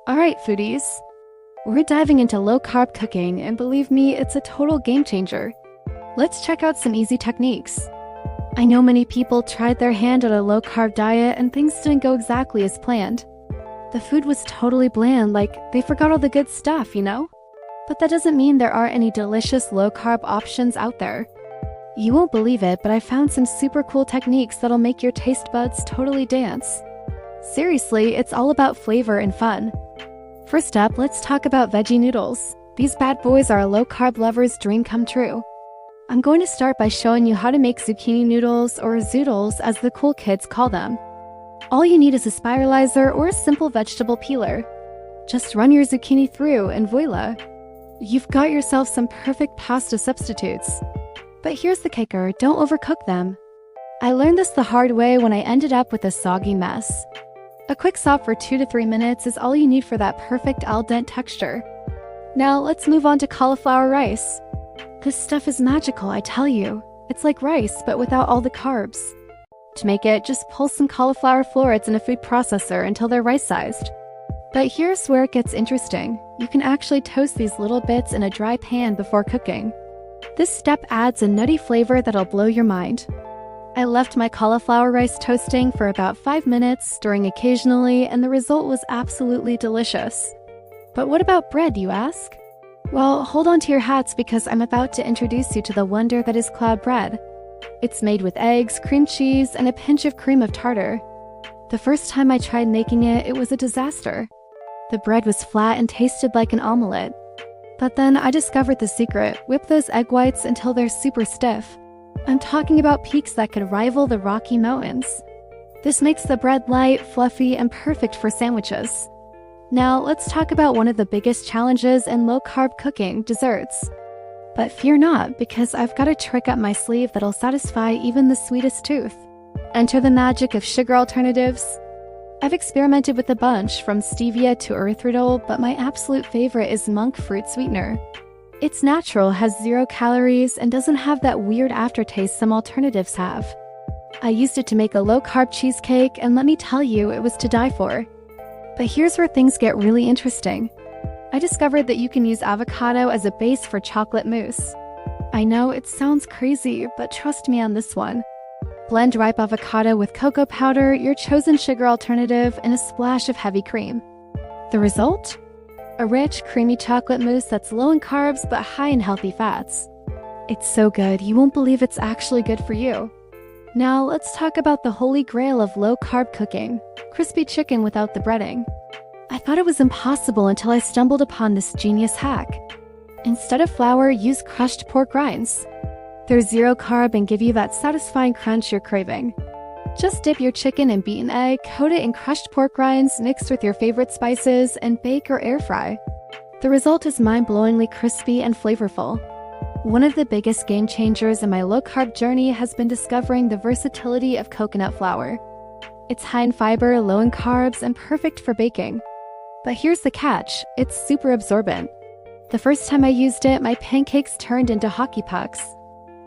Alright, foodies. We're diving into low-carb cooking, and believe me, it's a total game changer. Let's check out some easy techniques. I know many people tried their hand at a low-carb diet and things didn't go exactly as planned. The food was totally bland, like they forgot all the good stuff, you know? But that doesn't mean there aren't any delicious low-carb options out there. You won't believe it, but I found some super cool techniques that'll make your taste buds totally dance. Seriously, it's all about flavor and fun. First up, let's talk about veggie noodles. These bad boys are a low-carb lover's dream come true. I'm going to start by showing you how to make zucchini noodles, or zoodles as the cool kids call them. All you need is a spiralizer or a simple vegetable peeler. Just run your zucchini through and voila! You've got yourself some perfect pasta substitutes. But here's the kicker, don't overcook them. I learned this the hard way when I ended up with a soggy mess. A quick sop for 2 to 3 minutes is all you need for that perfect al dente texture. Now let's move on to cauliflower rice. This stuff is magical, I tell you. It's like rice, but without all the carbs. To make it, just pull some cauliflower florets in a food processor until they're rice-sized. But here's where it gets interesting. You can actually toast these little bits in a dry pan before cooking. This step adds a nutty flavor that'll blow your mind. I left my cauliflower rice toasting for about 5 minutes, stirring occasionally, and the result was absolutely delicious. But what about bread, you ask? Well, hold on to your hats because I'm about to introduce you to the wonder that is cloud bread. It's made with eggs, cream cheese, and a pinch of cream of tartar. The first time I tried making it, it was a disaster. The bread was flat and tasted like an omelette. But then I discovered the secret: whip those egg whites until they're super stiff. I'm talking about peaks that could rival the Rocky Mountains. This makes the bread light, fluffy, and perfect for sandwiches. Now let's talk about one of the biggest challenges in low-carb cooking, desserts. But fear not, because I've got a trick up my sleeve that'll satisfy even the sweetest tooth. Enter the magic of sugar alternatives. I've experimented with a bunch, from stevia to erythritol, but my absolute favorite is monk fruit sweetener. It's natural, has 0 calories, and doesn't have that weird aftertaste some alternatives have. I used it to make a low-carb cheesecake, and let me tell you, it was to die for. But here's where things get really interesting. I discovered that you can use avocado as a base for chocolate mousse. I know it sounds crazy, but trust me on this one. Blend ripe avocado with cocoa powder, your chosen sugar alternative, and a splash of heavy cream. The result? A rich, creamy chocolate mousse that's low in carbs but high in healthy fats. It's so good, you won't believe it's actually good for you. Now let's talk about the holy grail of low-carb cooking: crispy chicken without the breading. I thought it was impossible until I stumbled upon this genius hack. Instead of flour, use crushed pork rinds. They're 0 carb and give you that satisfying crunch you're craving. Just dip your chicken in beaten egg, coat it in crushed pork rinds mixed with your favorite spices, and bake or air fry. The result is mind-blowingly crispy and flavorful. One of the biggest game changers in my low-carb journey has been discovering the versatility of coconut flour. It's high in fiber, low in carbs, and perfect for baking. But here's the catch: it's super absorbent. The first time I used it, my pancakes turned into hockey pucks.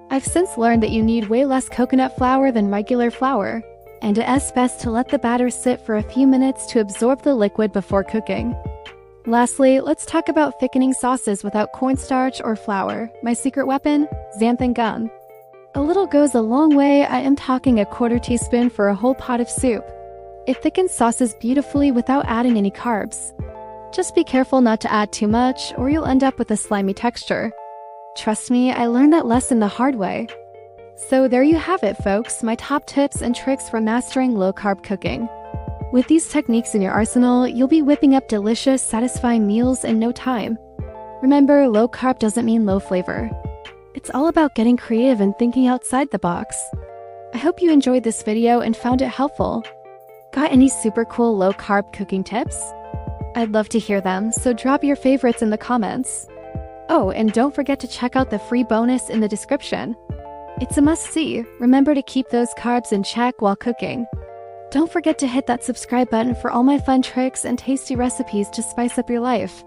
I've since learned that you need way less coconut flour than regular flour, and it's best to let the batter sit for a few minutes to absorb the liquid before cooking. Lastly, let's talk about thickening sauces without cornstarch or flour. My secret weapon? xanthan gum. A little goes a long way. I am talking ¼ teaspoon for a whole pot of soup. It thickens sauces beautifully without adding any carbs. Just be careful not to add too much, or you'll end up with a slimy texture. Trust me, I learned that lesson the hard way. So there you have it, folks, my top tips and tricks for mastering low-carb cooking. With these techniques in your arsenal, you'll be whipping up delicious, satisfying meals in no time. Remember, low-carb doesn't mean low flavor. It's all about getting creative and thinking outside the box. I hope you enjoyed this video and found it helpful. Got any super cool low-carb cooking tips? I'd love to hear them, so drop your favorites in the comments. Oh, and don't forget to check out the free bonus in the description. It's a must-see. Remember to keep those carbs in check while cooking. Don't forget to hit that subscribe button for all my fun tricks and tasty recipes to spice up your life.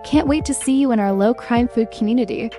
Can't wait to see you in our low-crime food community.